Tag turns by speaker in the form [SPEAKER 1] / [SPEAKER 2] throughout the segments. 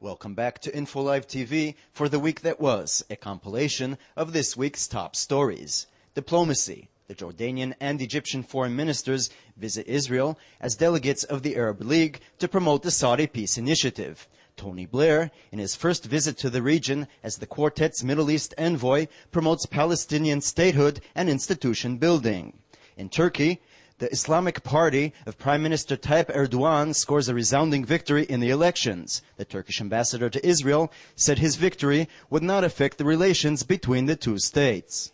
[SPEAKER 1] Welcome back to Info Live TV for the week that was, a compilation of this week's top stories. Diplomacy. The Jordanian and Egyptian foreign ministers visit Israel as delegates of the Arab League to promote the Saudi peace initiative. Tony Blair, in his first visit to the region as the Quartet's Middle East envoy, promotes Palestinian statehood and institution building. In Turkey, the Islamic Party of Prime Minister Erdogan scores a resounding victory in the elections. The Turkish ambassador to Israel said his victory would not affect the relations between the two states.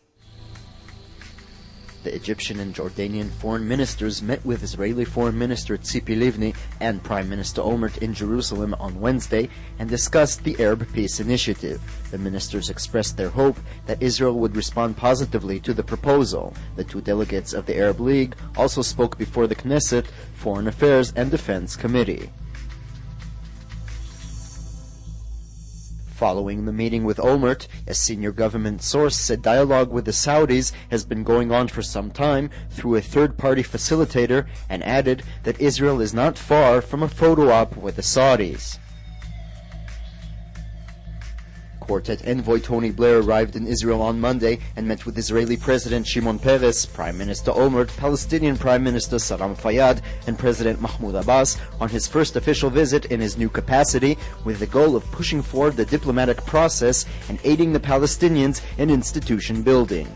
[SPEAKER 1] The Egyptian and Jordanian foreign ministers met with Israeli Foreign Minister Tzipi Livni and Prime Minister Olmert in Jerusalem on Wednesday and discussed the Arab Peace Initiative. The ministers expressed their hope that Israel would respond positively to the proposal. The two delegates of the Arab League also spoke before the Knesset, Foreign Affairs and Defense Committee. Following the meeting with Olmert, a senior government source said dialogue with the Saudis has been going on for some time through a third-party facilitator and added that Israel is not far from a photo op with the Saudis. Quartet envoy Tony Blair arrived in Israel on Monday and met with Israeli President Shimon Peres, Prime Minister Olmert, Palestinian Prime Minister Salam Fayyad, and President Mahmoud Abbas on his first official visit in his new capacity, with the goal of pushing forward the diplomatic process and aiding the Palestinians in institution building.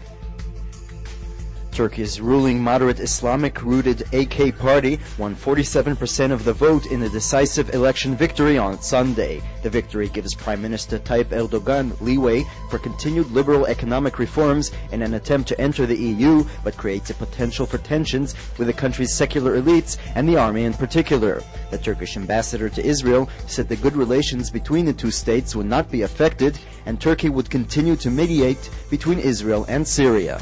[SPEAKER 1] Turkey's ruling moderate Islamic-rooted AK party won 47% of the vote in a decisive election victory on Sunday. The victory gives Prime Minister Erdogan leeway for continued liberal economic reforms in an attempt to enter the EU, but creates a potential for tensions with the country's secular elites and the army in particular. The Turkish ambassador to Israel said the good relations between the two states would not be affected, and Turkey would continue to mediate between Israel and Syria.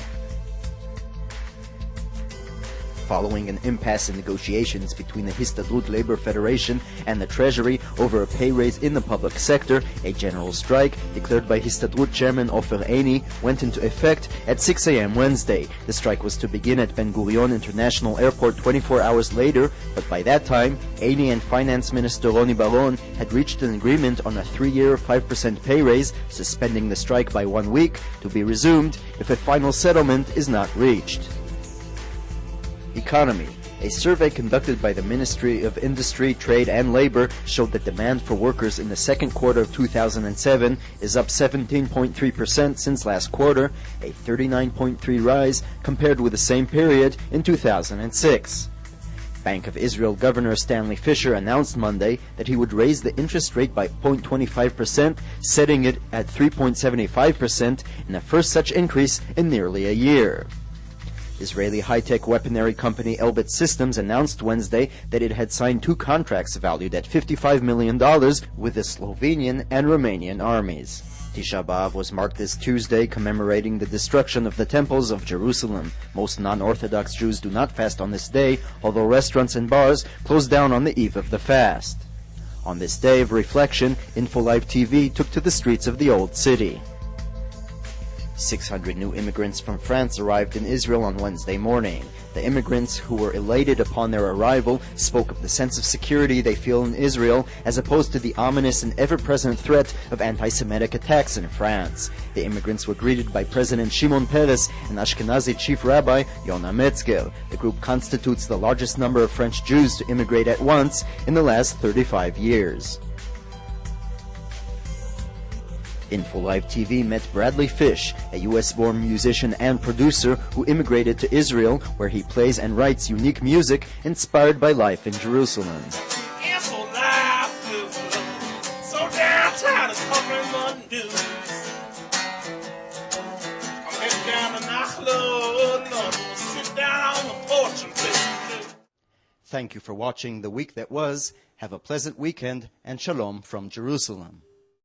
[SPEAKER 1] Following an impasse in negotiations between the Histadrut Labor Federation and the Treasury over a pay raise in the public sector, a general strike, declared by Histadrut Chairman Ofer Eini, went into effect at 6 a.m. Wednesday. The strike was to begin at Ben Gurion International Airport 24 hours later, but by that time, Eini and Finance Minister Roni Bar-On had reached an agreement on a 3-year 5% pay raise, suspending the strike by 1 week, to be resumed if a final settlement is not reached. Economy. A survey conducted by the Ministry of Industry, Trade and Labor showed that demand for workers in the second quarter of 2007 is up 17.3% since last quarter, a 39.3% rise compared with the same period in 2006. Bank of Israel Governor Stanley Fischer announced Monday that he would raise the interest rate by 0.25%, setting it at 3.75% in the first such increase in nearly a year. Israeli high-tech weaponry company Elbit Systems announced Wednesday that it had signed 2 contracts valued at $55 million with the Slovenian and Romanian armies. Tisha B'Av was marked this Tuesday, commemorating the destruction of the temples of Jerusalem. Most non-Orthodox Jews do not fast on this day, although restaurants and bars close down on the eve of the fast. On this day of reflection, Info Live TV took to the streets of the Old City. 600 new immigrants from France arrived in Israel on Wednesday morning. The immigrants, who were elated upon their arrival, spoke of the sense of security they feel in Israel as opposed to the ominous and ever-present threat of anti-Semitic attacks in France. The immigrants were greeted by President Shimon Peres and Ashkenazi Chief Rabbi Yonah Metzger. The group constitutes the largest number of French Jews to immigrate at once in the last 35 years. Info Live TV met Bradley Fish, a U.S.-born musician and producer who immigrated to Israel, where he plays and writes unique music inspired by life in Jerusalem.
[SPEAKER 2] Info Live, so damn tired of covering the news. I'm heading down to Nachlo, sit down on the porch and play some blues.
[SPEAKER 1] Thank you for watching The Week That Was. Have a pleasant weekend and shalom from Jerusalem.